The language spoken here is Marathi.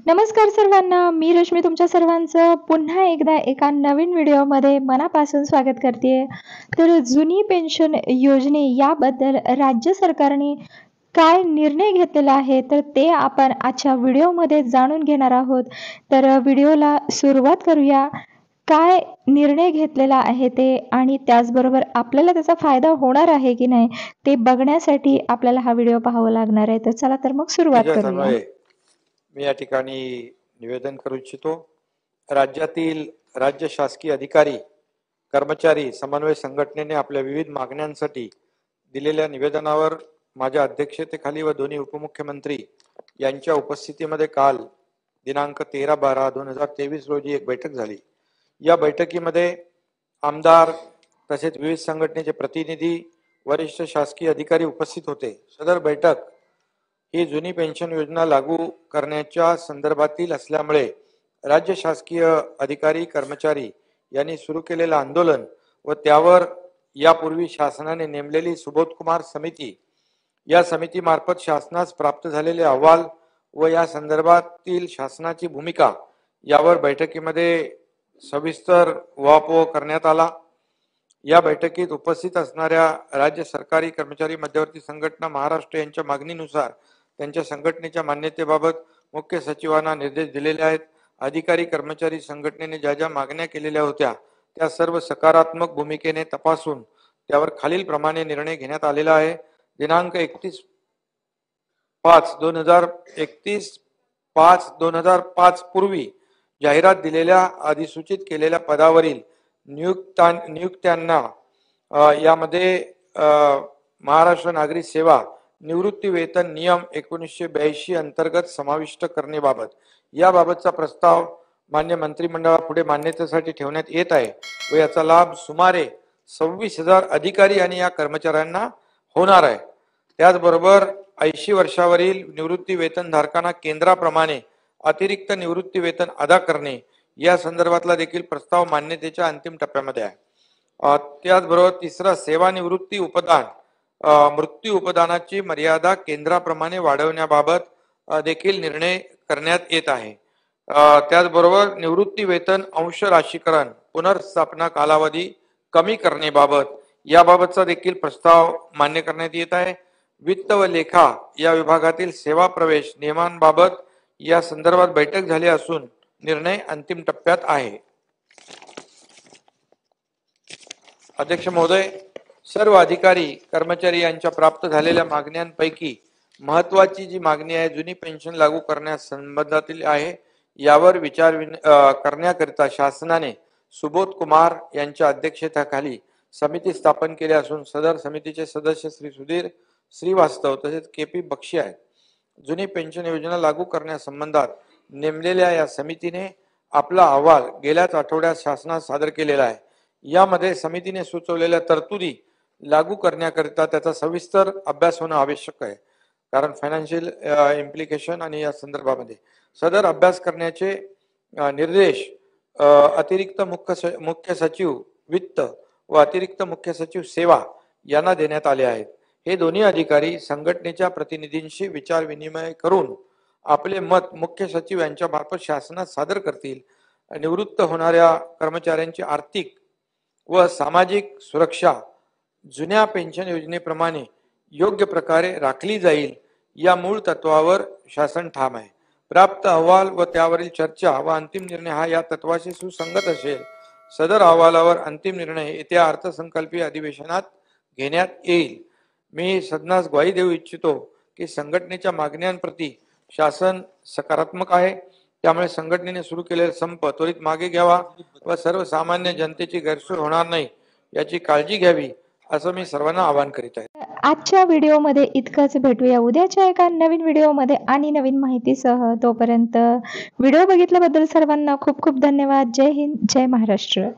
नमस्कार सर्वांना, मी रश्मी तुमच्या सर्वांचं पुन्हा एकदा एका नवीन व्हिडिओमध्ये मनापासून स्वागत करते. तर जुनी पेन्शन योजने याबद्दल राज्य सरकारने काय निर्णय घेतलेला आहे तर ते आपण आजच्या व्हिडिओमध्ये जाणून घेणार आहोत. तर व्हिडिओला सुरुवात करूया. काय निर्णय घेतलेला आहे ते आणि त्याचबरोबर आपल्याला त्याचा फायदा होणार आहे की नाही ते बघण्यासाठी आपल्याला हा व्हिडिओ पाहावा लागणार आहे. तर चला तर मग सुरुवात विजय करूया. सानोळे मी या ठिकाणी निवेदन करू इच्छितो. राज्यातील राज्य शासकीय अधिकारी कर्मचारी समन्वय संघटनेने आपल्या विविध मागण्यांसाठी दिलेल्या निवेदनावर माझ्या अध्यक्षतेखाली व दोन्ही उपमुख्यमंत्री यांच्या उपस्थितीमध्ये काल दिनांक 13/12/2023 रोजी एक बैठक झाली. या बैठकीमध्ये आमदार तसेच विविध संघटनेचे प्रतिनिधी वरिष्ठ शासकीय अधिकारी उपस्थित होते. सदर बैठक ही जुनी पेन्शन योजना लागू करण्याच्या संदर्भातील असल्यामुळे राज्य शासकीय अधिकारी कर्मचारी यांनी सुरू केलेलं आंदोलन व त्यावर यापूर्वी शासनाने नेमलेली सुबोधकुमार समिती या समितीमार्फत शासनास प्राप्त झालेले अहवाल व या संदर्भातील शासनाची भूमिका यावर बैठकीमध्ये सविस्तर उहापोह करण्यात आला. या बैठकीत उपस्थित असणाऱ्या राज्य सरकारी कर्मचारी मध्यवर्ती संघटना महाराष्ट्र यांच्या मागणीनुसार त्यांच्या संघटनेच्या मान्यतेबाबत मुख्य सचिवांना निर्देश दिलेले आहेत. अधिकारी कर्मचारी संघटनेने ज्या ज्या मागण्या केलेल्या होत्या त्या सर्व सकारात्मक भूमिकेने तपासून त्यावर खालील प्रमाणे निर्णय घेण्यात आलेला आहे. दिनांक 31/5/2005 पूर्वी जाहिरात दिलेल्या अधिसूचित केलेल्या पदावरील नियुक्त्यांना यामध्ये महाराष्ट्र नागरी सेवा निवृत्ती वेतन नियम 1982 अंतर्गत समाविष्ट करण्याबाबत याबाबतचा प्रस्ताव मान्य मंत्रिमंडळापुढे मान्यतेसाठी ठेवण्यात येत आहे व याचा लाभ सुमारे 26,000 अधिकारी आणि या कर्मचाऱ्यांना होणार आहे. त्याचबरोबर 80 वर्षावरील निवृत्ती वेतनधारकांना केंद्राप्रमाणे अतिरिक्त निवृत्ती वेतन अदा करणे या संदर्भातला देखील प्रस्ताव मान्यतेच्या अंतिम टप्प्यामध्ये आहे. त्याचबरोबर तिसरा, सेवानिवृत्ती उपदान मृत्यू उपदानाची मर्यादा केंद्राप्रमाणे वाढवण्याबाबत देखील निर्णय करण्यात येत आहे. त्याचबरोबर निवृत्ती वेतन अंश राशीकरण पुनर्स्थापना कालावधी कमी करण्याबाबत याबाबतचा देखील प्रस्ताव मान्य करण्यात येत आहे. वित्त व लेखा या विभागातील सेवा प्रवेश नियमांबाबत या संदर्भात बैठक झाली असून निर्णय अंतिम टप्प्यात आहे. अध्यक्ष महोदय, सर्व अधिकारी कर्मचारी यांच्या प्राप्त झालेल्या मागण्यांपैकी महत्वाची जी मागणी आहे जुनी पेन्शन लागू करण्यास संबंधातील आहे यावर विचार करण्याकरिता शासनाने सुबोध कुमार यांच्या अध्यक्षतेखाली समिती स्थापन केली असून सदर समितीचे सदस्य श्री सुधीर श्रीवास्तव तसेच KP बक्षी आहेत. जुनी पेन्शन योजना लागू करण्यासंबंधात नेमलेल्या या समितीने आपला अहवाल गेल्याच आठवड्यात शासनास सादर केलेला आहे. यामध्ये समितीने सुचवलेल्या तरतुदी लागू करण्याकरिता त्याचा सविस्तर अभ्यास होणं आवश्यक आहे, कारण फायनान्शियल इम्प्लिकेशन आणि या संदर्भामध्ये सदर अभ्यास करण्याचे निर्देश अतिरिक्त मुख्य सचिव वित्त व अतिरिक्त मुख्य सचिव सेवा यांना देण्यात आले आहेत. हे दोन्ही अधिकारी संघटनेच्या प्रतिनिधींशी विचार विनिमय करून आपले मत मुख्य सचिव यांच्या मार्फत शासनात सादर करतील. निवृत्त होणाऱ्या कर्मचाऱ्यांची आर्थिक व सामाजिक सुरक्षा जुन्या पेन्शन योजनेप्रमाणे योग्य प्रकारे राखली जाईल या मूळ तत्वावर शासन ठाम आहे. प्राप्त अहवाल व त्यावरील चर्चा व अंतिम निर्णय हा या तत्वाशी सुसंगत असेल. सदर अहवालावर अंतिम निर्णय येत्या अर्थसंकल्पीय अधिवेशनात घेण्यात येईल. मी सदनास ग्वाही देऊ इच्छितो की संघटनेच्या मागण्यांप्रती शासन सकारात्मक आहे. त्यामुळे संघटनेने सुरू केलेला संप त्वरित मागे घ्यावा व सर्वसामान्य जनतेची गैरसोय होणार नाही याची काळजी घ्यावी असं मी सर्वांना आवाहन करीत आहे. आजच्या व्हिडिओमध्ये इतकंच. भेटूया उद्याच्या एका नवीन व्हिडिओमध्ये आणि नवीन माहितीसह. तोपर्यंत व्हिडिओ बघितल्याबद्दल सर्वांना खूप खूप धन्यवाद. जय हिंद, जय महाराष्ट्र.